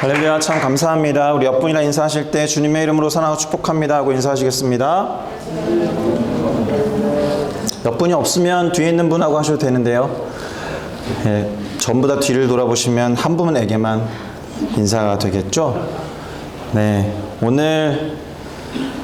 할렐루야. 참 감사합니다. 우리 옆분이랑 인사하실 때 주님의 이름으로 사랑하고 축복합니다 하고 인사하시겠습니다. 옆분이 없으면 뒤에 있는 분하고 하셔도 되는데요. 전부 다 뒤를 돌아보시면 한 분에게만 인사가 되겠죠. 네, 오늘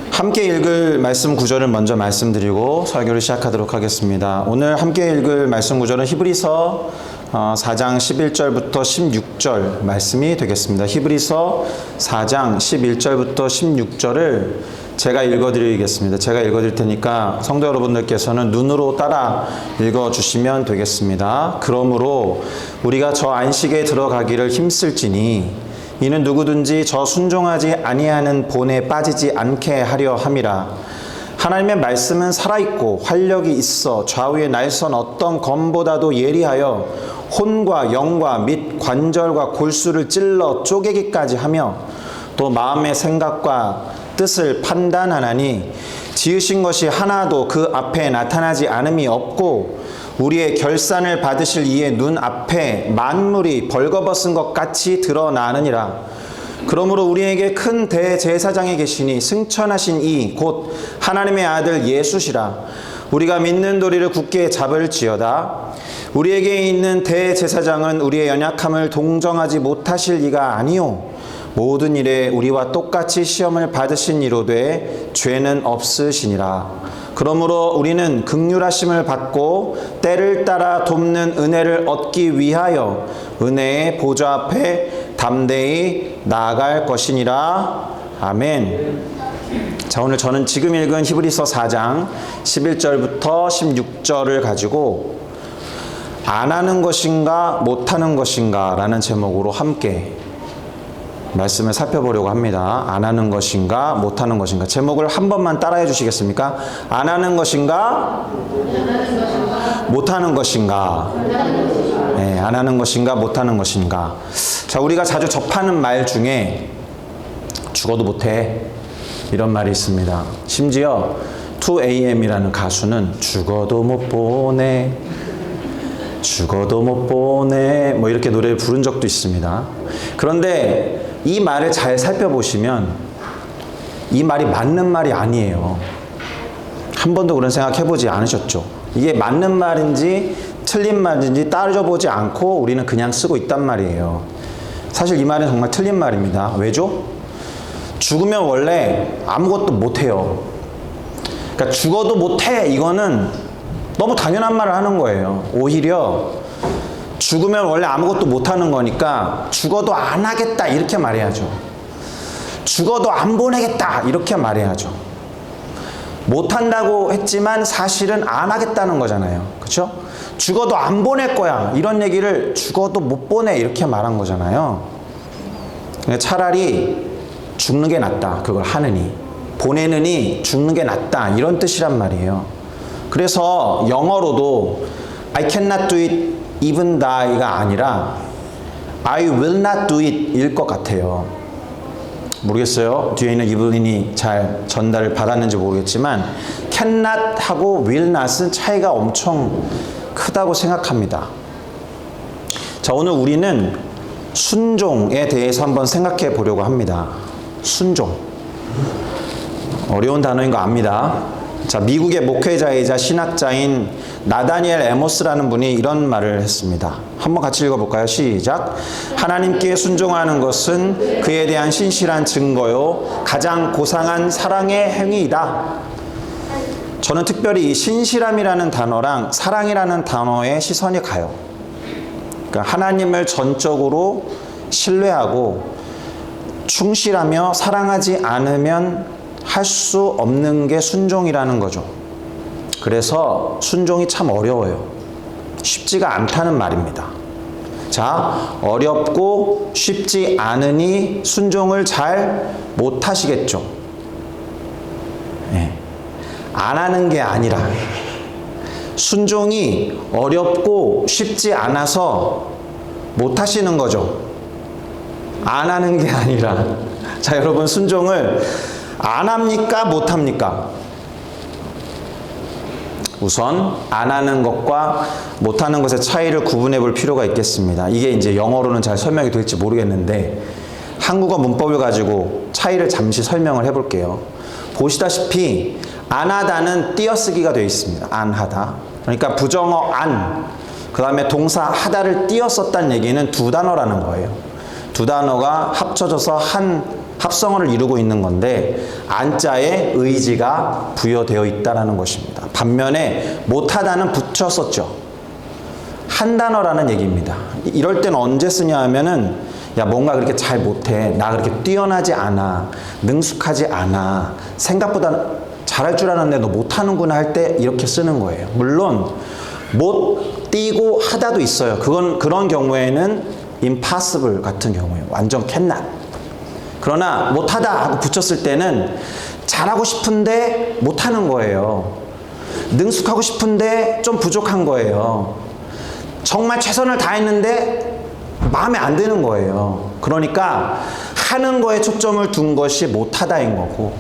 함께 읽을 말씀 구절을 먼저 말씀드리고 설교를 시작하도록 하겠습니다. 오늘 함께 읽을 말씀 구절은 히브리서 4장 11절부터 16절 말씀이 되겠습니다. 히브리서 4장 11절부터 16절을 제가 읽어드리겠습니다. 제가 읽어드릴 테니까 성도 여러분들께서는 눈으로 따라 읽어주시면 되겠습니다. 그러므로 우리가 저 안식에 들어가기를 힘쓸지니 이는 누구든지 저 순종하지 아니하는 본에 빠지지 않게 하려 함이라. 하나님의 말씀은 살아있고 활력이 있어 좌우에 날선 어떤 검보다도 예리하여 혼과 영과 및 관절과 골수를 찔러 쪼개기까지 하며 또 마음의 생각과 뜻을 판단하나니 지으신 것이 하나도 그 앞에 나타나지 않음이 없고 우리의 결산을 받으실 이의 눈 앞에 만물이 벌거벗은 것 같이 드러나느니라. 그러므로 우리에게 큰 대제사장이 계시니 승천하신 이 곧 하나님의 아들 예수시라. 우리가 믿는 도리를 굳게 잡을지어다. 우리에게 있는 대제사장은 우리의 연약함을 동정하지 못하실 이가 아니요 모든 일에 우리와 똑같이 시험을 받으신 이로되 죄는 없으시니라. 그러므로 우리는 긍휼하심을 받고 때를 따라 돕는 은혜를 얻기 위하여 은혜의 보좌 앞에 담대히 나아갈 것이니라. 아멘. 자, 오늘 저는 지금 읽은 히브리서 4장 11절부터 16절을 가지고 안 하는 것인가 못하는 것인가 라는 제목으로 함께 말씀을 살펴보려고 합니다. 안 하는 것인가 못하는 것인가. 제목을 한 번만 따라해 주시겠습니까? 안 하는 것인가 못하는 것인가. 네, 안 하는 것인가 못하는 것인가. 자, 우리가 자주 접하는 말 중에 죽어도 못해 이런 말이 있습니다. 심지어 2AM이라는 가수는 죽어도 못 보내 죽어도 못 보내 뭐 이렇게 노래를 부른 적도 있습니다. 그런데 이 말을 잘 살펴보시면 이 말이 맞는 말이 아니에요. 한 번도 그런 생각 해보지 않으셨죠? 이게 맞는 말인지 틀린 말인지 따져보지 않고 우리는 그냥 쓰고 있단 말이에요. 사실 이 말은 정말 틀린 말입니다. 왜죠? 죽으면 원래 아무것도 못해요. 그러니까 죽어도 못해 이거는 너무 당연한 말을 하는 거예요. 오히려 죽으면 원래 아무것도 못하는 거니까 죽어도 안 하겠다 이렇게 말해야죠. 죽어도 안 보내겠다 이렇게 말해야죠. 못한다고 했지만 사실은 안 하겠다는 거잖아요. 그렇죠? 죽어도 안 보낼 거야 이런 얘기를 죽어도 못 보내 이렇게 말한 거잖아요. 차라리 죽는 게 낫다 그걸 하느니 보내느니 죽는 게 낫다 이런 뜻이란 말이에요. 그래서 영어로도 I cannot do it even die가 아니라 I will not do it 일 것 같아요. 모르겠어요. 뒤에 있는 이블린이 잘 전달을 받았는지 모르겠지만 cannot 하고 will not은 차이가 엄청 크다고 생각합니다. 자, 오늘 우리는 순종에 대해서 한번 생각해 보려고 합니다. 순종. 어려운 단어인 거 압니다. 자, 미국의 목회자이자 신학자인 나다니엘 에모스라는 분이 이런 말을 했습니다. 한번 같이 읽어볼까요? 시작. 하나님께 순종하는 것은 그에 대한 신실한 증거요 가장 고상한 사랑의 행위이다. 저는 특별히 이 신실함이라는 단어랑 사랑이라는 단어에 시선이 가요. 그러니까 하나님을 전적으로 신뢰하고 충실하며 사랑하지 않으면 할 수 없는 게 순종이라는 거죠. 그래서 순종이 참 어려워요. 쉽지가 않다는 말입니다. 자, 어렵고 쉽지 않으니 순종을 잘 못하시겠죠. 네. 안 하는 게 아니라 순종이 어렵고 쉽지 않아서 못하시는 거죠. 안 하는 게 아니라. 자, 여러분 순종을 안 합니까? 못 합니까? 우선 안 하는 것과 못 하는 것의 차이를 구분해 볼 필요가 있겠습니다. 이게 이제 영어로는 잘 설명이 될지 모르겠는데 한국어 문법을 가지고 차이를 잠시 설명을 해볼게요. 보시다시피 안 하다는 띄어쓰기가 되어 있습니다. 안 하다. 그러니까 부정어 안, 그 다음에 동사 하다를 띄었었다는 얘기는 두 단어라는 거예요. 두 단어가 합쳐져서 한 합성어를 이루고 있는 건데 안자에 의지가 부여되어 있다는 것입니다. 반면에 못하다는 붙였었죠. 한 단어라는 얘기입니다. 이럴 때는 언제 쓰냐 하면은 야 뭔가 그렇게 잘 못해, 나 그렇게 뛰어나지 않아, 능숙하지 않아, 생각보다 잘할 줄 알았는데 너 못하는구나 할 때 이렇게 쓰는 거예요. 물론 못 뛰고 하다도 있어요. 그런 경우에는 impossible 같은 경우에요. 완전 cannot. 그러나 못하다 하고 붙였을 때는 잘하고 싶은데 못하는 거예요. 능숙하고 싶은데 좀 부족한 거예요. 정말 최선을 다했는데 마음에 안 드는 거예요. 그러니까 하는 거에 초점을 둔 것이 못하다인 거고,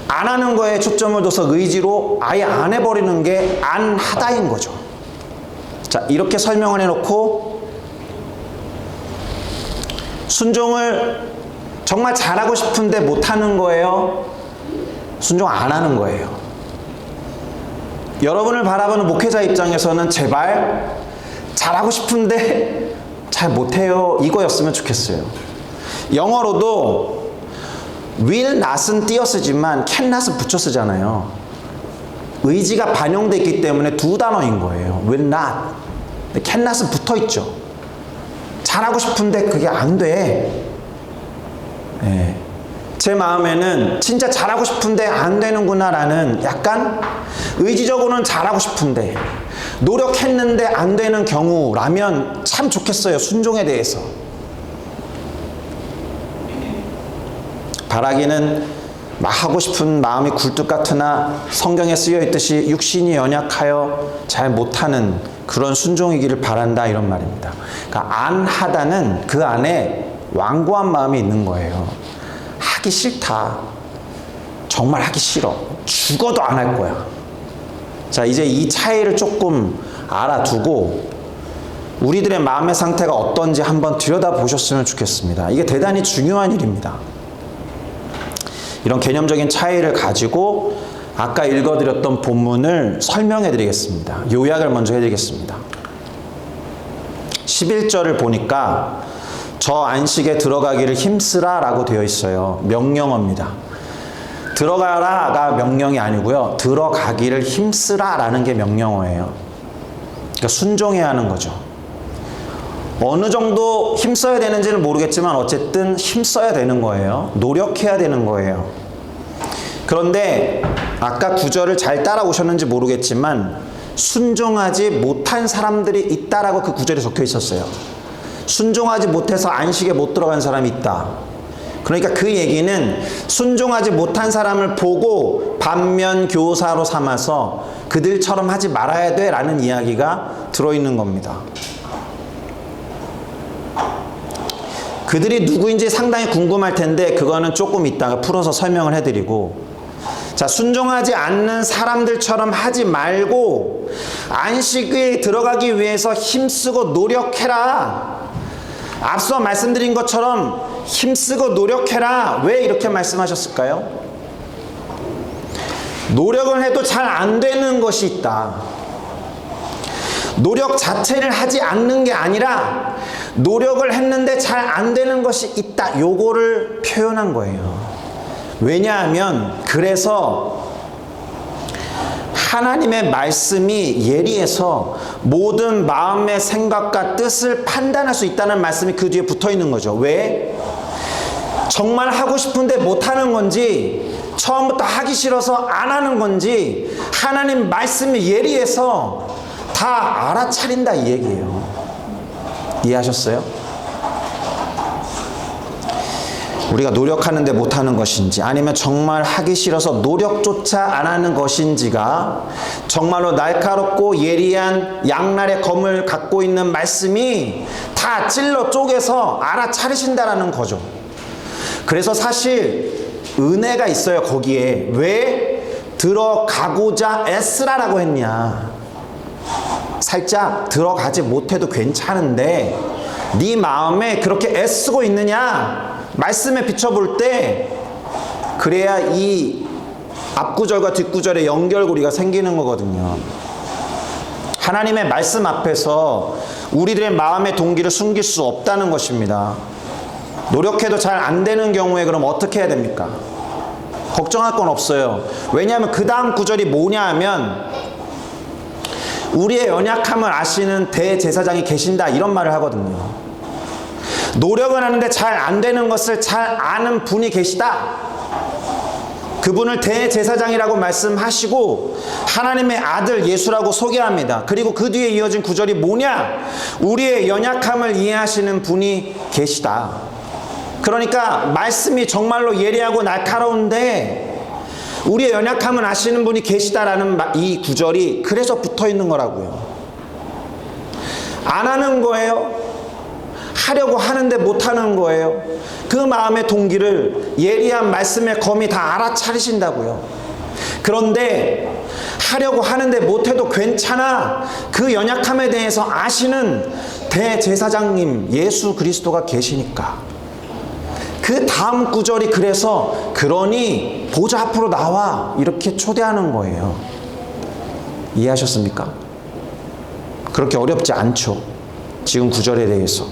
안 하는 거에 초점을 둬서 의지로 아예 안 해버리는 게 안 하다인 거죠. 자, 이렇게 설명을 해놓고 순종을 정말 잘하고 싶은데 못하는 거예요? 순종 안 하는 거예요? 여러분을 바라보는 목회자 입장에서는 제발 잘하고 싶은데 잘 못해요 이거였으면 좋겠어요. 영어로도 will not은 띄어 쓰지만 can not은 붙여 쓰잖아요. 의지가 반영되어 있기 때문에 두 단어인 거예요. will not. can not은 붙어 있죠. 잘하고 싶은데 그게 안 돼. 네. 제 마음에는 진짜 잘하고 싶은데 안 되는구나 라는 약간 의지적으로는 잘하고 싶은데 노력했는데 안 되는 경우라면 참 좋겠어요. 순종에 대해서. 바라기는 하고 싶은 마음이 굴뚝 같으나 성경에 쓰여 있듯이 육신이 연약하여 잘 못하는 그런 순종이기를 바란다 이런 말입니다. 그러니까 안 하다는 그 안에 완고한 마음이 있는 거예요. 하기 싫다. 정말 하기 싫어. 죽어도 안 할 거야. 자, 이제 이 차이를 조금 알아두고 우리들의 마음의 상태가 어떤지 한번 들여다보셨으면 좋겠습니다. 이게 대단히 중요한 일입니다. 이런 개념적인 차이를 가지고 아까 읽어드렸던 본문을 설명해 드리겠습니다. 요약을 먼저 해드리겠습니다. 11절을 보니까 저 안식에 들어가기를 힘쓰라 라고 되어 있어요. 명령어입니다. 들어가라가 명령이 아니고요. 들어가기를 힘쓰라 라는 게 명령어예요. 그러니까 순종해야 하는 거죠. 어느 정도 힘써야 되는지는 모르겠지만 어쨌든 힘써야 되는 거예요. 노력해야 되는 거예요. 그런데 아까 구절을 잘 따라오셨는지 모르겠지만 순종하지 못한 사람들이 있다라고 그 구절에 적혀 있었어요. 순종하지 못해서 안식에 못 들어간 사람이 있다. 그러니까 그 얘기는 순종하지 못한 사람을 보고 반면 교사로 삼아서 그들처럼 하지 말아야 돼 라는 이야기가 들어있는 겁니다. 그들이 누구인지 상당히 궁금할 텐데 그거는 조금 이따가 풀어서 설명을 해드리고, 자, 순종하지 않는 사람들처럼 하지 말고 안식에 들어가기 위해서 힘쓰고 노력해라. 앞서 말씀드린 것처럼 힘쓰고 노력해라. 왜 이렇게 말씀하셨을까요? 노력을 해도 잘 안 되는 것이 있다. 노력 자체를 하지 않는 게 아니라 노력을 했는데 잘 안 되는 것이 있다. 요거를 표현한 거예요. 왜냐하면 그래서 하나님의 말씀이 예리해서 모든 마음의 생각과 뜻을 판단할 수 있다는 말씀이 그 뒤에 붙어 있는 거죠. 왜? 정말 하고 싶은데 못하는 건지 처음부터 하기 싫어서 안 하는 건지 하나님 말씀이 예리해서 다 알아차린다 이 얘기예요. 이해하셨어요? 우리가 노력하는데 못하는 것인지 아니면 정말 하기 싫어서 노력조차 안 하는 것인지가 정말로 날카롭고 예리한 양날의 검을 갖고 있는 말씀이 다 찔러 쪼개서 알아차리신다라는 거죠. 그래서 사실 은혜가 있어요. 거기에 왜 들어가고자 애쓰라라고 했냐. 살짝 들어가지 못해도 괜찮은데 네 마음에 그렇게 애쓰고 있느냐? 말씀에 비춰볼 때 그래야 이 앞구절과 뒷구절의 연결고리가 생기는 거거든요. 하나님의 말씀 앞에서 우리들의 마음의 동기를 숨길 수 없다는 것입니다. 노력해도 잘 안 되는 경우에 그럼 어떻게 해야 됩니까? 걱정할 건 없어요. 왜냐하면 그 다음 구절이 뭐냐 하면 우리의 연약함을 아시는 대제사장이 계신다 이런 말을 하거든요. 노력은 하는데 잘 안 되는 것을 잘 아는 분이 계시다. 그분을 대제사장이라고 말씀하시고 하나님의 아들 예수라고 소개합니다. 그리고 그 뒤에 이어진 구절이 뭐냐? 우리의 연약함을 이해하시는 분이 계시다. 그러니까 말씀이 정말로 예리하고 날카로운데 우리의 연약함을 아시는 분이 계시다라는 이 구절이 그래서 붙어 있는 거라고요. 안 하는 거예요. 하려고 하는데 못하는 거예요. 그 마음의 동기를 예리한 말씀의 검이 다 알아차리신다고요. 그런데 하려고 하는데 못해도 괜찮아. 그 연약함에 대해서 아시는 대제사장님 예수 그리스도가 계시니까. 그 다음 구절이 그래서 그러니 보좌 앞으로 나와 이렇게 초대하는 거예요. 이해하셨습니까? 그렇게 어렵지 않죠. 지금 구절에 대해서.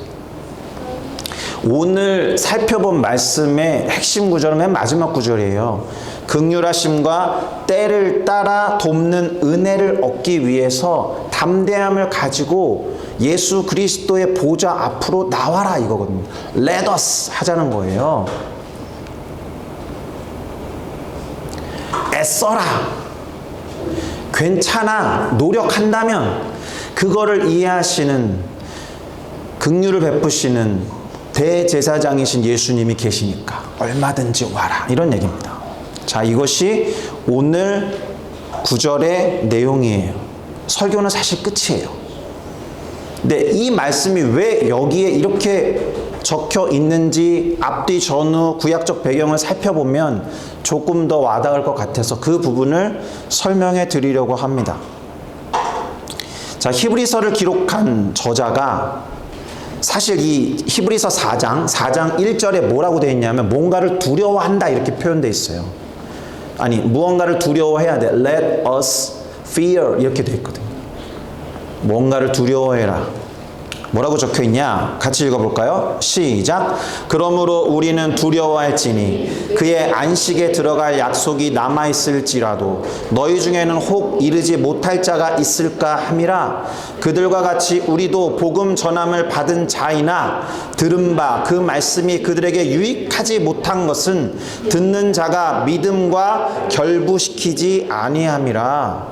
오늘 살펴본 말씀의 핵심 구절은 맨 마지막 구절이에요. 긍휼하심과 때를 따라 돕는 은혜를 얻기 위해서 담대함을 가지고 예수 그리스도의 보좌 앞으로 나와라 이거거든요. Let us 하자는 거예요. 애써라. 괜찮아. 노력한다면 그거를 이해하시는 긍휼을 베푸시는 대제사장이신 예수님이 계시니까 얼마든지 와라 이런 얘기입니다. 자, 이것이 오늘 구절의 내용이에요. 설교는 사실 끝이에요. 근데 이 말씀이 왜 여기에 이렇게 적혀 있는지 앞뒤 전후 구약적 배경을 살펴보면 조금 더 와닿을 것 같아서 그 부분을 설명해 드리려고 합니다. 자, 히브리서를 기록한 저자가 사실 이 히브리서 4장 1절에 뭐라고 되어 있냐면 뭔가를 두려워한다 이렇게 표현되어 있어요. 아니 무언가를 두려워해야 돼. Let us fear 이렇게 되어 있거든요. 뭔가를 두려워해라. 뭐라고 적혀 있냐? 같이 읽어볼까요? 시작. 그러므로 우리는 두려워할지니 그의 안식에 들어갈 약속이 남아있을지라도 너희 중에는 혹 이르지 못할 자가 있을까 함이라. 그들과 같이 우리도 복음 전함을 받은 자이나 들은 바 그 말씀이 그들에게 유익하지 못한 것은 듣는 자가 믿음과 결부시키지 아니함이라.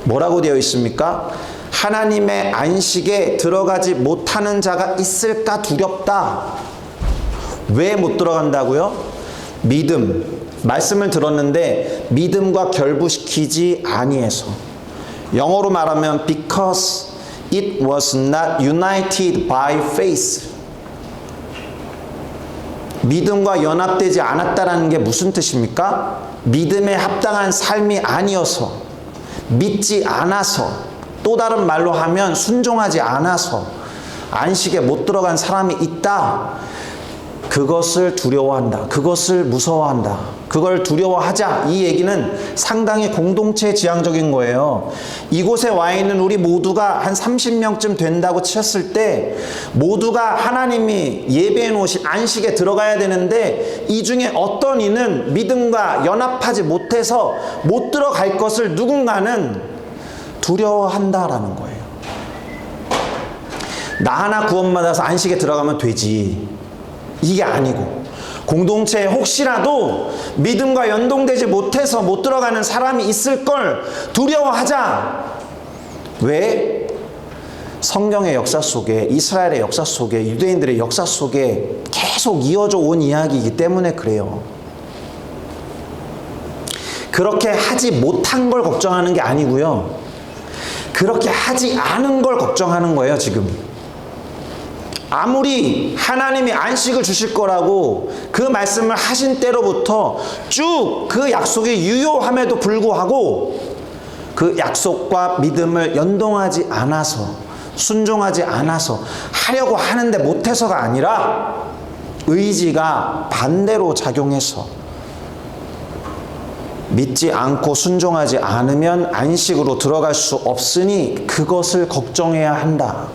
뭐라고 되어 있습니까? 하나님의 안식에 들어가지 못하는 자가 있을까 두렵다. 왜 못 들어간다고요? 믿음. 말씀을 들었는데 믿음과 결부시키지 아니해서. 영어로 말하면 because it was not united by faith. 믿음과 연합되지 않았다라는 게 무슨 뜻입니까? 믿음에 합당한 삶이 아니어서, 믿지 않아서, 또 다른 말로 하면 순종하지 않아서 안식에 못 들어간 사람이 있다. 그것을 두려워한다. 그것을 무서워한다. 그걸 두려워하자. 이 얘기는 상당히 공동체 지향적인 거예요. 이곳에 와 있는 우리 모두가 한 30명쯤 된다고 쳤을 때 모두가 하나님이 예배해 놓으신 안식에 들어가야 되는데 이 중에 어떤 이는 믿음과 연합하지 못해서 못 들어갈 것을 누군가는 두려워한다라는 거예요. 나 하나 구원받아서 안식에 들어가면 되지. 이게 아니고 공동체에 혹시라도 믿음과 연동되지 못해서 못 들어가는 사람이 있을 걸 두려워하자. 왜? 성경의 역사 속에, 이스라엘의 역사 속에, 유대인들의 역사 속에 계속 이어져 온 이야기이기 때문에 그래요. 그렇게 하지 못한 걸 걱정하는 게 아니고요. 그렇게 하지 않은 걸 걱정하는 거예요, 지금. 아무리 하나님이 안식을 주실 거라고 그 말씀을 하신 때로부터 쭉 그 약속이 유효함에도 불구하고 그 약속과 믿음을 연동하지 않아서, 순종하지 않아서, 하려고 하는데 못해서가 아니라 의지가 반대로 작용해서 믿지 않고 순종하지 않으면 안식으로 들어갈 수 없으니 그것을 걱정해야 한다.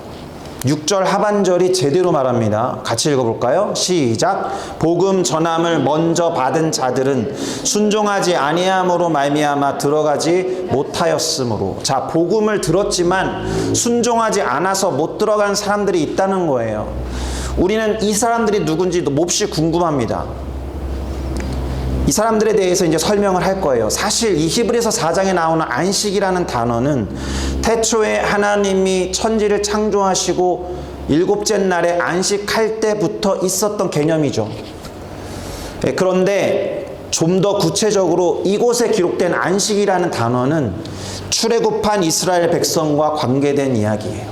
6절 하반절이 제대로 말합니다. 같이 읽어볼까요? 시작. 복음 전함을 먼저 받은 자들은 순종하지 아니함으로 말미암아 들어가지 못하였으므로. 자, 복음을 들었지만 순종하지 않아서 못 들어간 사람들이 있다는 거예요. 우리는 이 사람들이 누군지도 몹시 궁금합니다. 이 사람들에 대해서 이제 설명을 할 거예요. 사실 이 히브리서 4장에 나오는 안식이라는 단어는 태초에 하나님이 천지를 창조하시고 일곱째 날에 안식할 때부터 있었던 개념이죠. 그런데 좀 더 구체적으로 이곳에 기록된 안식이라는 단어는 출애굽한 이스라엘 백성과 관계된 이야기예요.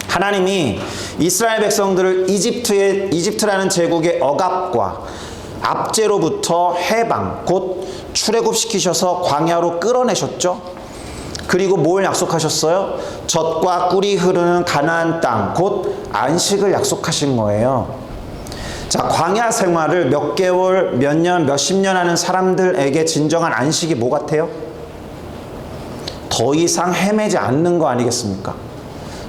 하나님이 이스라엘 백성들을 이집트라는 제국의 억압과 압제로부터 해방, 곧 출애굽시키셔서 광야로 끌어내셨죠. 그리고 뭘 약속하셨어요? 젖과 꿀이 흐르는 가나안 땅, 곧 안식을 약속하신 거예요. 자, 광야 생활을 몇 개월, 몇 년, 몇십 년 하는 사람들에게 진정한 안식이 뭐 같아요? 더 이상 헤매지 않는 거 아니겠습니까?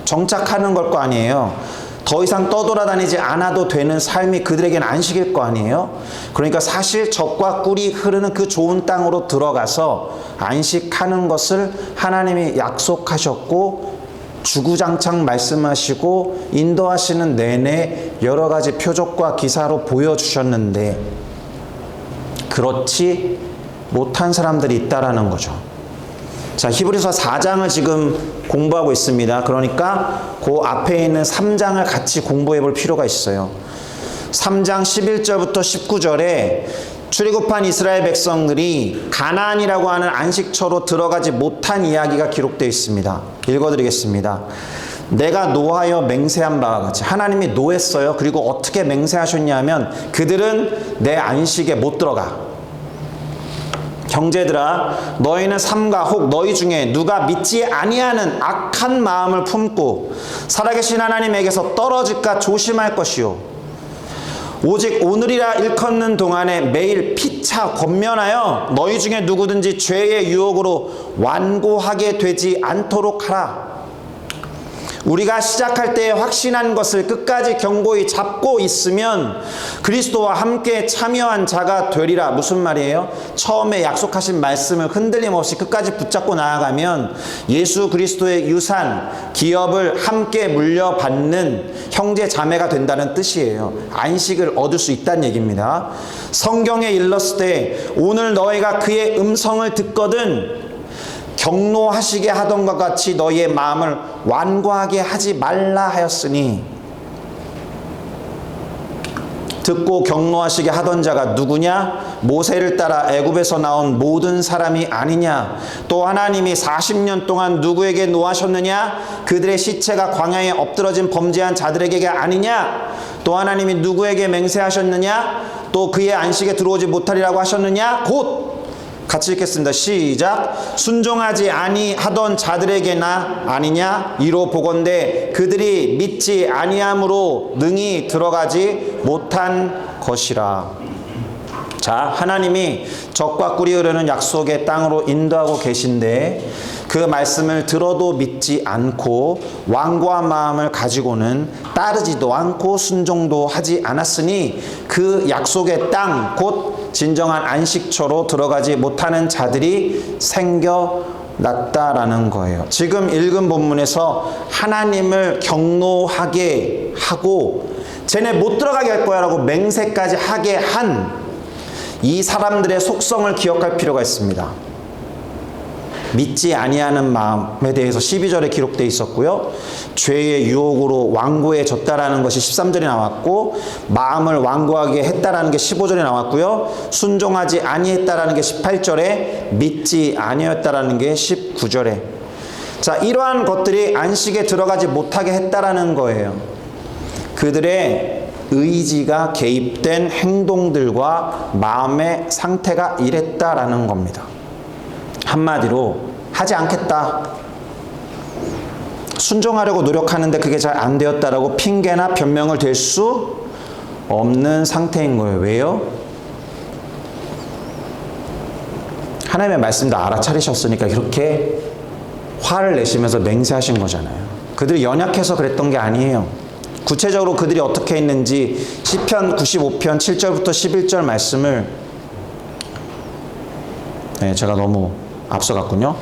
정착하는 걸 거 아니에요. 더 이상 떠돌아다니지 않아도 되는 삶이 그들에게는 안식일 거 아니에요? 그러니까 사실 젖과 꿀이 흐르는 그 좋은 땅으로 들어가서 안식하는 것을 하나님이 약속하셨고 주구장창 말씀하시고 인도하시는 내내 여러 가지 표적과 기사로 보여주셨는데 그렇지 못한 사람들이 있다라는 거죠. 자, 히브리서 4장을 지금 공부하고 있습니다. 그러니까 그 앞에 있는 3장을 같이 공부해 볼 필요가 있어요. 3장 11절부터 19절에 출애굽한 이스라엘 백성들이 가나안이라고 하는 안식처로 들어가지 못한 이야기가 기록되어 있습니다. 읽어드리겠습니다. 내가 노하여 맹세한 바와 같이 하나님이 노했어요. 그리고 어떻게 맹세하셨냐면 그들은 내 안식에 못 들어가. 형제들아, 너희는 삼가 혹 너희 중에 누가 믿지 아니하는 악한 마음을 품고 살아계신 하나님에게서 떨어질까 조심할 것이요. 오직 오늘이라 일컫는 동안에 매일 피차 권면하여 너희 중에 누구든지 죄의 유혹으로 완고하게 되지 않도록 하라. 우리가 시작할 때 확신한 것을 끝까지 견고히 잡고 있으면 그리스도와 함께 참여한 자가 되리라. 무슨 말이에요? 처음에 약속하신 말씀을 흔들림 없이 끝까지 붙잡고 나아가면 예수 그리스도의 유산, 기업을 함께 물려받는 형제 자매가 된다는 뜻이에요. 안식을 얻을 수 있다는 얘기입니다. 성경에 일렀을 때 오늘 너희가 그의 음성을 듣거든 경노하시게 하던 것 같이 너희의 마음을 완고하게 하지 말라 하였으니, 듣고 경노하시게 하던 자가 누구냐? 모세를 따라 애굽에서 나온 모든 사람이 아니냐? 또 하나님이 40년 동안 누구에게 노하셨느냐? 그들의 시체가 광야에 엎드러진 범죄한 자들에게 아니냐? 또 하나님이 누구에게 맹세하셨느냐? 또 그의 안식에 들어오지 못하리라고 하셨느냐? 곧 같이 읽겠습니다. 시작. 순종하지 아니하던 자들에게나 아니냐? 이로 보건대 그들이 믿지 아니함으로 능히 들어가지 못한 것이라. 자, 하나님이 젖과 꿀이 흐르는 약속의 땅으로 인도하고 계신데 그 말씀을 들어도 믿지 않고 완고한 마음을 가지고는 따르지도 않고 순종도 하지 않았으니 그 약속의 땅, 곧 진정한 안식처로 들어가지 못하는 자들이 생겨났다라는 거예요. 지금 읽은 본문에서 하나님을 경노하게 하고 쟤네 못 들어가게 할 거야 라고 맹세까지 하게 한 이 사람들의 속성을 기억할 필요가 있습니다. 믿지 아니하는 마음에 대해서 12절에 기록되어 있었고요. 죄의 유혹으로 완고해졌다라는 것이 13절에 나왔고, 마음을 완고하게 했다라는 게 15절에 나왔고요. 순종하지 아니했다라는 게 18절에, 믿지 아니었다라는 게 19절에. 자, 이러한 것들이 안식에 들어가지 못하게 했다라는 거예요. 그들의 의지가 개입된 행동들과 마음의 상태가 이랬다라는 겁니다. 한마디로 하지 않겠다, 순종하려고 노력하는데 그게 잘 안 되었다라고 핑계나 변명을 댈 수 없는 상태인 거예요. 왜요? 하나님의 말씀도 알아차리셨으니까 이렇게 화를 내시면서 맹세하신 거잖아요. 그들이 연약해서 그랬던 게 아니에요. 구체적으로 그들이 어떻게 했는지 시편 95편 7절부터 11절 말씀을 제가 너무 앞서갔군요.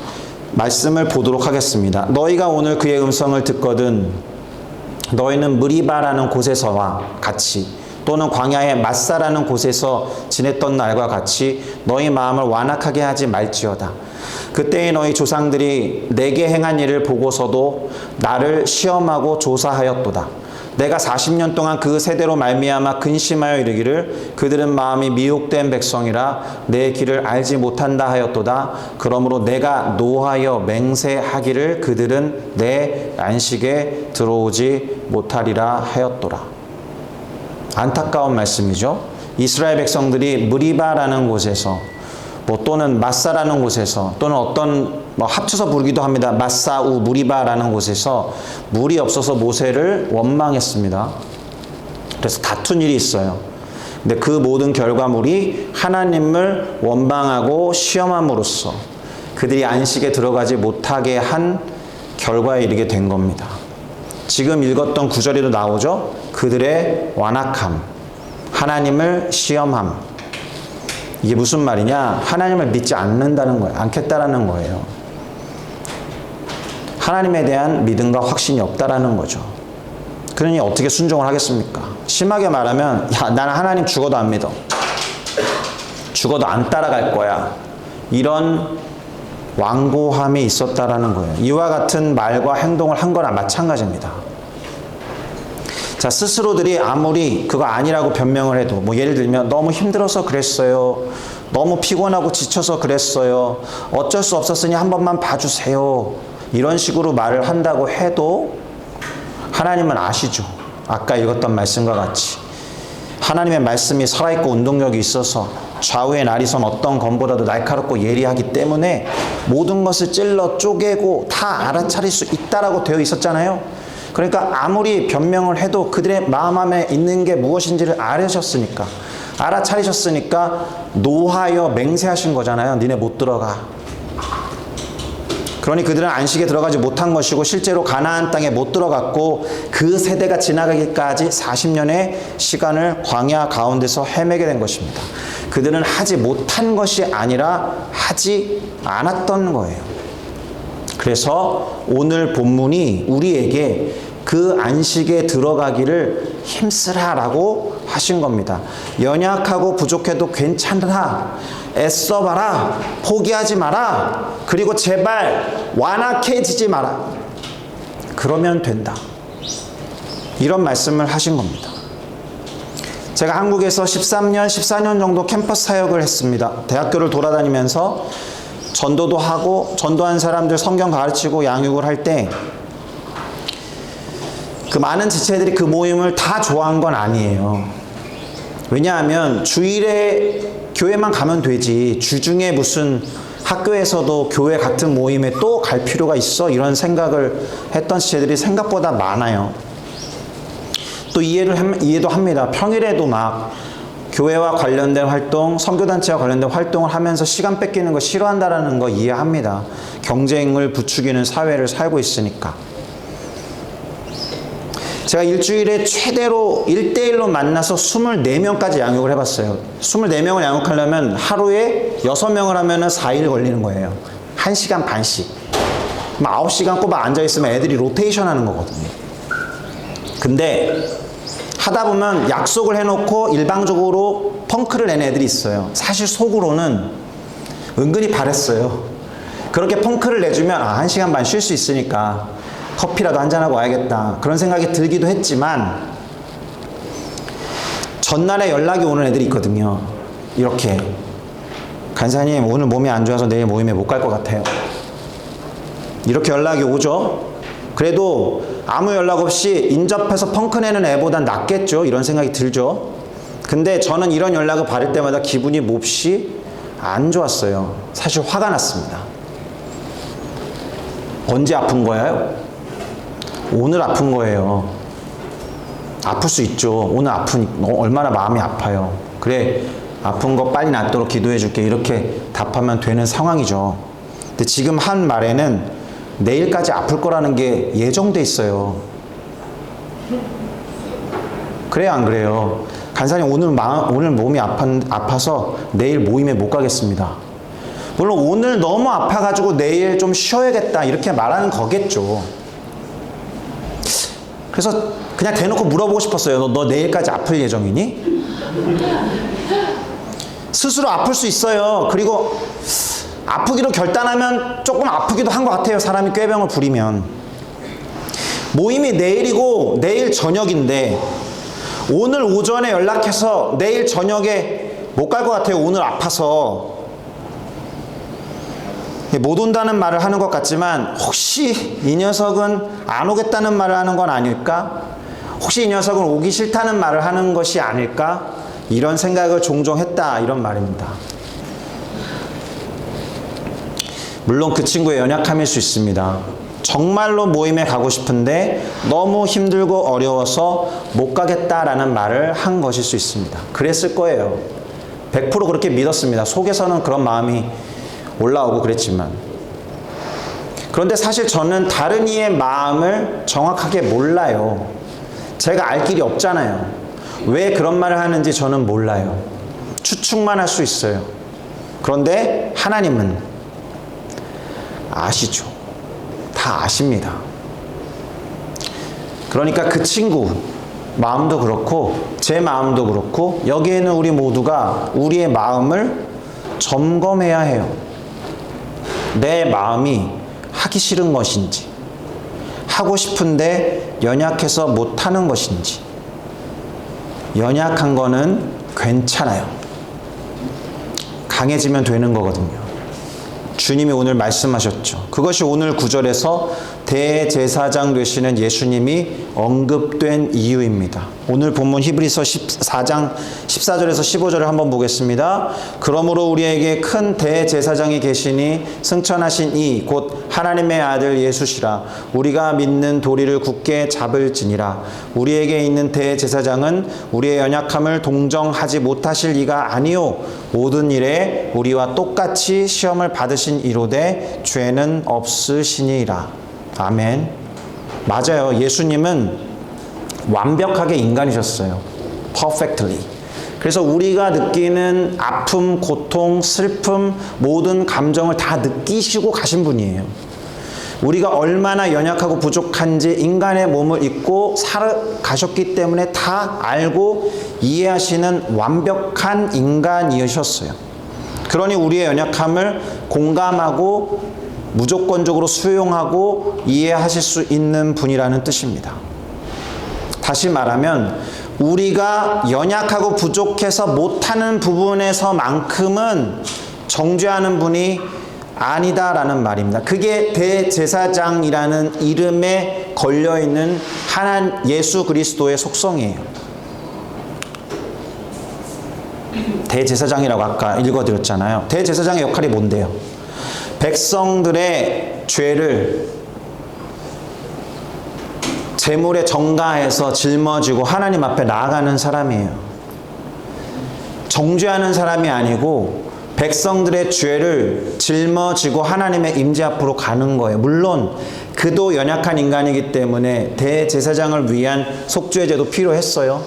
말씀을 보도록 하겠습니다. 너희가 오늘 그의 음성을 듣거든 너희는 무리바라는 곳에서와 같이 또는 광야의 마사라는 곳에서 지냈던 날과 같이 너희 마음을 완악하게 하지 말지어다. 그때의 너희 조상들이 내게 행한 일을 보고서도 나를 시험하고 조사하였도다. 내가 40년 동안 그 세대로 말미암아 근심하여 이르기를 그들은 마음이 미혹된 백성이라 내 길을 알지 못한다 하였도다. 그러므로 내가 노하여 맹세하기를 그들은 내 안식에 들어오지 못하리라 하였도라. 안타까운 말씀이죠. 이스라엘 백성들이 무리바라는 곳에서 또는 마사라는 곳에서 또는 어떤 합쳐서 부르기도 합니다. 마사우 무리바라는 곳에서 물이 없어서 모세를 원망했습니다. 그래서 다툰 일이 있어요. 근데 그 모든 결과물이 하나님을 원망하고 시험함으로써 그들이 안식에 들어가지 못하게 한 결과에 이르게 된 겁니다. 지금 읽었던 구절에도 나오죠. 그들의 완악함, 하나님을 시험함. 이게 무슨 말이냐? 하나님을 믿지 않는다는 거예요. 않겠다라는 거예요. 하나님에 대한 믿음과 확신이 없다라는 거죠. 그러니 어떻게 순종을 하겠습니까? 심하게 말하면 나는 하나님 죽어도 안 믿어. 죽어도 안 따라갈 거야. 이런 완고함이 있었다라는 거예요. 이와 같은 말과 행동을 한 거나 마찬가지입니다. 자, 스스로들이 아무리 그거 아니라고 변명을 해도 예를 들면 너무 힘들어서 그랬어요. 너무 피곤하고 지쳐서 그랬어요. 어쩔 수 없었으니 한 번만 봐주세요. 이런 식으로 말을 한다고 해도 하나님은 아시죠. 아까 읽었던 말씀과 같이 하나님의 말씀이 살아있고 운동력이 있어서 좌우의 날이선 어떤 검보다도 날카롭고 예리하기 때문에 모든 것을 찔러 쪼개고 다 알아차릴 수 있다라고 되어 있었잖아요. 그러니까 아무리 변명을 해도 그들의 마음 안에 있는 게 무엇인지를 알아차리셨으니까 노하여 맹세하신 거잖아요. 니네 못 들어가. 그러니 그들은 안식에 들어가지 못한 것이고 실제로 가나안 땅에 못 들어갔고 그 세대가 지나가기까지 40년의 시간을 광야 가운데서 헤매게 된 것입니다. 그들은 하지 못한 것이 아니라 하지 않았던 거예요. 그래서 오늘 본문이 우리에게 그 안식에 들어가기를 힘쓰라라고 하신 겁니다. 연약하고 부족해도 괜찮아. 애써봐라. 포기하지 마라. 그리고 제발 완악해지지 마라. 그러면 된다. 이런 말씀을 하신 겁니다. 제가 한국에서 13년, 14년 정도 캠퍼스 사역을 했습니다. 대학교를 돌아다니면서 전도도 하고 전도한 사람들 성경 가르치고 양육을 할 때 그 많은 지체들이 그 모임을 다 좋아한 건 아니에요. 왜냐하면 주일에 교회만 가면 되지 주중에 무슨 학교에서도 교회 같은 모임에 또 갈 필요가 있어? 이런 생각을 했던 지체들이 생각보다 많아요. 또 이해도 합니다. 평일에도 막 교회와 관련된 활동, 선교단체와 관련된 활동을 하면서 시간 뺏기는 거 싫어한다라는 거 이해합니다. 경쟁을 부추기는 사회를 살고 있으니까. 제가 일주일에 최대로 1대1로 만나서 24명까지 양육을 해봤어요. 24명을 양육하려면 하루에 6명을 하면 4일 걸리는 거예요. 1시간 반씩. 9시간 꼬박 앉아있으면 애들이 로테이션 하는 거거든요. 근데 하다 보면 약속을 해놓고 일방적으로 펑크를 내는 애들이 있어요. 사실 속으로는 은근히 바랬어요. 그렇게 펑크를 내주면 1시간 반 쉴 수 있으니까 커피라도 한잔하고 와야겠다. 그런 생각이 들기도 했지만 전날에 연락이 오는 애들이 있거든요. 이렇게 간사님 오늘 몸이 안 좋아서 내일 모임에 못 갈 것 같아요. 이렇게 연락이 오죠. 그래도 아무 연락 없이 인접해서 펑크 내는 애보단 낫겠죠. 이런 생각이 들죠. 근데 저는 이런 연락을 받을 때마다 기분이 몹시 안 좋았어요. 사실 화가 났습니다. 언제 아픈 거예요? 오늘 아픈 거예요. 아플 수 있죠. 오늘 얼마나 마음이 아파요. 그래, 아픈 거 빨리 낫도록 기도해 줄게. 이렇게 답하면 되는 상황이죠. 근데 지금 한 말에는 내일까지 아플 거라는 게 예정돼 있어요. 그래요, 안 그래요? 간사님, 오늘 몸이 아파서 내일 모임에 못 가겠습니다. 물론 오늘 너무 아파가지고 내일 좀 쉬어야겠다 이렇게 말하는 거겠죠. 그래서 그냥 대놓고 물어보고 싶었어요. 너 내일까지 아플 예정이니? 스스로 아플 수 있어요. 그리고 아프기로 결단하면 조금 아프기도 한 것 같아요. 사람이 꾀병을 부리면. 모임이 내일이고 내일 저녁인데 오늘 오전에 연락해서 내일 저녁에 못 갈 것 같아요. 오늘 아파서. 못 온다는 말을 하는 것 같지만 혹시 이 녀석은 안 오겠다는 말을 하는 건 아닐까? 혹시 이 녀석은 오기 싫다는 말을 하는 것이 아닐까? 이런 생각을 종종 했다, 이런 말입니다. 물론 그 친구의 연약함일 수 있습니다. 정말로 모임에 가고 싶은데 너무 힘들고 어려워서 못 가겠다라는 말을 한 것일 수 있습니다. 그랬을 거예요. 100% 그렇게 믿었습니다. 속에서는 그런 마음이 올라오고 그랬지만. 그런데 사실 저는 다른 이의 마음을 정확하게 몰라요. 제가 알 길이 없잖아요. 왜 그런 말을 하는지 저는 몰라요. 추측만 할 수 있어요. 그런데 하나님은 아시죠. 다 아십니다. 그러니까 그 친구 마음도 그렇고 제 마음도 그렇고 여기에는 우리 모두가 우리의 마음을 점검해야 해요. 내 마음이 하기 싫은 것인지, 하고 싶은데 연약해서 못하는 것인지. 연약한 거는 괜찮아요. 강해지면 되는 거거든요. 주님이 오늘 말씀하셨죠. 그것이 오늘 9절에서 대제사장 되시는 예수님이 언급된 이유입니다. 오늘 본문 히브리서 14장 14절에서 15절을 한번 보겠습니다. 그러므로 우리에게 큰 대제사장이 계시니 승천하신 이 곧 하나님의 아들 예수시라. 우리가 믿는 도리를 굳게 잡을지니라. 우리에게 있는 대제사장은 우리의 연약함을 동정하지 못하실 이가 아니요 모든 일에 우리와 똑같이 시험을 받으신 이로되 죄는 없으시니라. 아멘. 맞아요. 예수님은 완벽하게 인간이셨어요. Perfectly. 그래서 우리가 느끼는 아픔, 고통, 슬픔, 모든 감정을 다 느끼시고 가신 분이에요. 우리가 얼마나 연약하고 부족한지 인간의 몸을 입고 살아가셨기 때문에 다 알고 이해하시는 완벽한 인간이셨어요. 그러니 우리의 연약함을 공감하고 무조건적으로 수용하고 이해하실 수 있는 분이라는 뜻입니다. 다시 말하면 우리가 연약하고 부족해서 못하는 부분에서만큼은 정죄하는 분이 아니다라는 말입니다. 그게 대제사장이라는 이름에 걸려있는 예수 그리스도의 속성이에요. 대제사장이라고 아까 읽어드렸잖아요. 대제사장의 역할이 뭔데요? 백성들의 죄를 제물에 전가해서 짊어지고 하나님 앞에 나아가는 사람이에요. 정죄하는 사람이 아니고 백성들의 죄를 짊어지고 하나님의 임재 앞으로 가는 거예요. 물론 그도 연약한 인간이기 때문에 대제사장을 위한 속죄의 제도 필요했어요.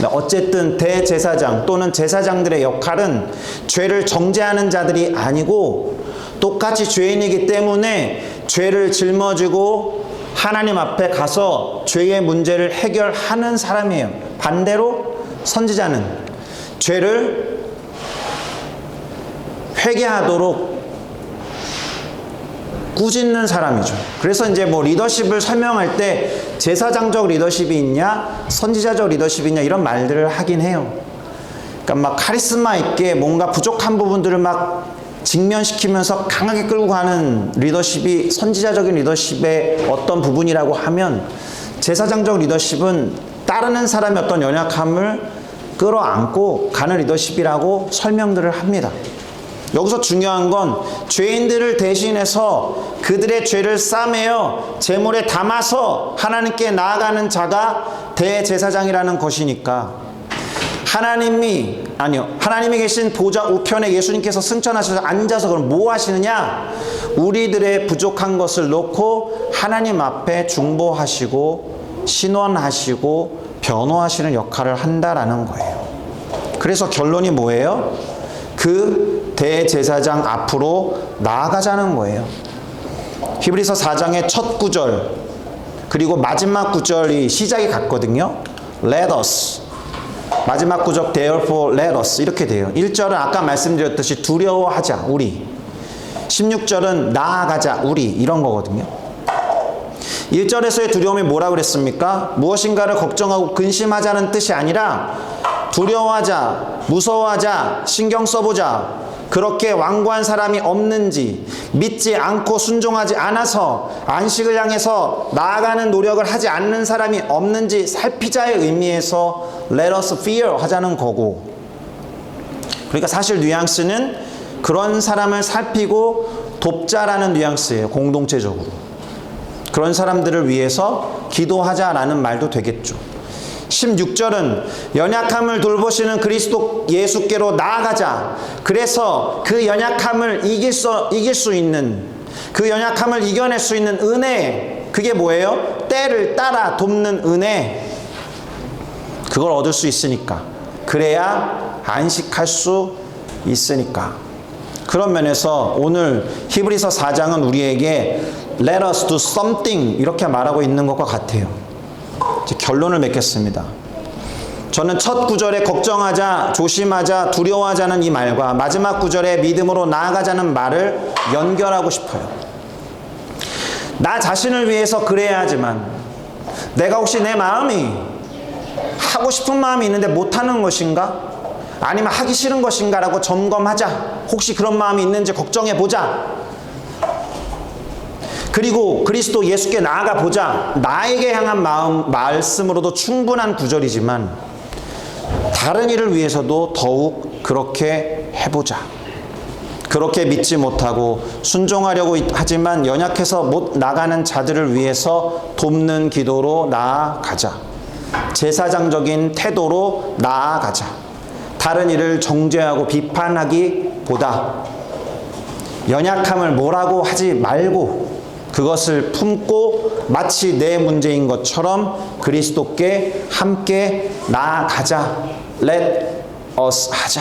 어쨌든 대제사장 또는 제사장들의 역할은 죄를 정죄하는 자들이 아니고 똑같이 죄인이기 때문에 죄를 짊어지고 하나님 앞에 가서 죄의 문제를 해결하는 사람이에요. 반대로 선지자는 죄를 회개하도록 꾸짖는 사람이죠. 그래서 이제 리더십을 설명할 때 제사장적 리더십이 있냐, 선지자적 리더십이 있냐 이런 말들을 하긴 해요. 그러니까 막 카리스마 있게 뭔가 부족한 부분들을 막 직면시키면서 강하게 끌고 가는 리더십이 선지자적인 리더십의 어떤 부분이라고 하면 제사장적 리더십은 따르는 사람의 어떤 연약함을 끌어안고 가는 리더십이라고 설명들을 합니다. 여기서 중요한 건 죄인들을 대신해서 그들의 죄를 싸매어 제물에 담아서 하나님께 나아가는 자가 대제사장이라는 것이니까 하나님이 계신 보좌 우편에 예수님께서 승천하셔서 앉아서 그럼 뭐 하시느냐? 우리들의 부족한 것을 놓고 하나님 앞에 중보하시고 신원하시고 변호하시는 역할을 한다라는 거예요. 그래서 결론이 뭐예요? 그 대제사장 앞으로 나아가자는 거예요. 히브리서 4장의 첫 구절 그리고 마지막 구절이 시작이 같거든요. Let us. 마지막 구절 therefore let us 이렇게 돼요. 1절은 아까 말씀드렸듯이 두려워하자 우리. 16절은 나아가자 우리 이런 거거든요. 1절에서의 두려움이 뭐라 그랬습니까? 무엇인가를 걱정하고 근심하자는 뜻이 아니라 두려워하자, 무서워하자, 신경 써보자. 그렇게 완고한 사람이 없는지, 믿지 않고 순종하지 않아서 안식을 향해서 나아가는 노력을 하지 않는 사람이 없는지 살피자의 의미에서 let us fear 하자는 거고, 그러니까 사실 뉘앙스는 그런 사람을 살피고 돕자라는 뉘앙스예요. 공동체적으로 그런 사람들을 위해서 기도하자라는 말도 되겠죠. 16절은 연약함을 돌보시는 그리스도 예수께로 나아가자. 그래서 그 연약함을 이길 수 있는, 그 연약함을 이겨낼 수 있는 은혜, 그게 뭐예요? 때를 따라 돕는 은혜. 그걸 얻을 수 있으니까. 그래야 안식할 수 있으니까. 그런 면에서 오늘 히브리서 4장은 우리에게 Let us do something 이렇게 말하고 있는 것과 같아요. 결론을 맺겠습니다. 저는 첫 구절에 걱정하자, 조심하자, 두려워하자는 이 말과 마지막 구절에 믿음으로 나아가자는 말을 연결하고 싶어요. 나 자신을 위해서 그래야 하지만 내가 혹시 내 마음이 하고 싶은 마음이 있는데 못하는 것인가? 아니면 하기 싫은 것인가? 라고 점검하자. 혹시 그런 마음이 있는지 걱정해 보자. 그리고 그리스도 예수께 나아가 보자. 나에게 향한 말씀으로도 충분한 구절이지만 다른 일을 위해서도 더욱 그렇게 해보자. 그렇게 믿지 못하고 순종하려고 하지만 연약해서 못 나가는 자들을 위해서 돕는 기도로 나아가자. 제사장적인 태도로 나아가자. 다른 일을 정죄하고 비판하기보다 연약함을 뭐라고 하지 말고 그것을 품고 마치 내 문제인 것처럼 그리스도께 함께 나아가자. Let us 하자.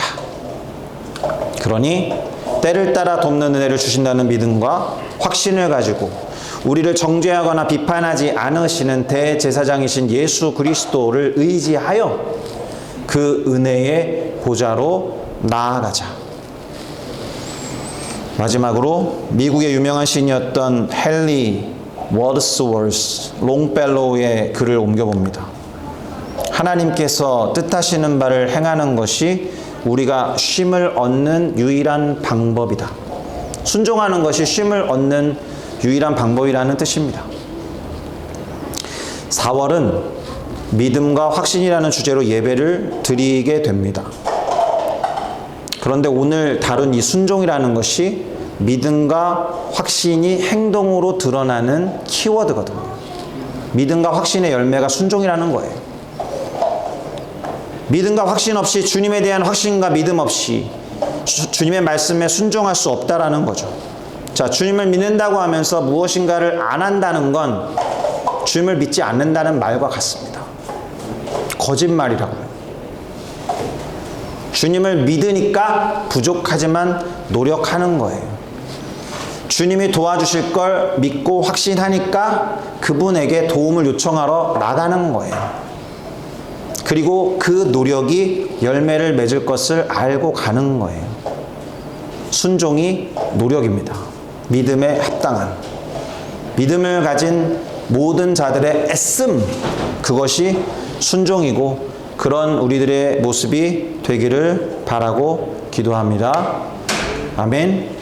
그러니 때를 따라 돕는 은혜를 주신다는 믿음과 확신을 가지고 우리를 정죄하거나 비판하지 않으시는 대제사장이신 예수 그리스도를 의지하여 그 은혜의 보좌로 나아가자. 마지막으로 미국의 유명한 시인이었던 헨리 워드스워스 롱펠로우의 글을 옮겨봅니다. 하나님께서 뜻하시는 바를 행하는 것이 우리가 쉼을 얻는 유일한 방법이다. 순종하는 것이 쉼을 얻는 유일한 방법이라는 뜻입니다. 4월은 믿음과 확신이라는 주제로 예배를 드리게 됩니다. 그런데 오늘 다룬 이 순종이라는 것이 믿음과 확신이 행동으로 드러나는 키워드거든요. 믿음과 확신의 열매가 순종이라는 거예요. 믿음과 확신 없이 주님에 대한 확신과 믿음 없이 주님의 말씀에 순종할 수 없다라는 거죠. 자, 주님을 믿는다고 하면서 무엇인가를 안 한다는 건 주님을 믿지 않는다는 말과 같습니다. 거짓말이라고요. 주님을 믿으니까 부족하지만 노력하는 거예요. 주님이 도와주실 걸 믿고 확신하니까 그분에게 도움을 요청하러 나가는 거예요. 그리고 그 노력이 열매를 맺을 것을 알고 가는 거예요. 순종이 노력입니다. 믿음에 합당한. 믿음을 가진 모든 자들의 애씀, 그것이 순종이고 그런 우리들의 모습이 되기를 바라고 기도합니다. 아멘.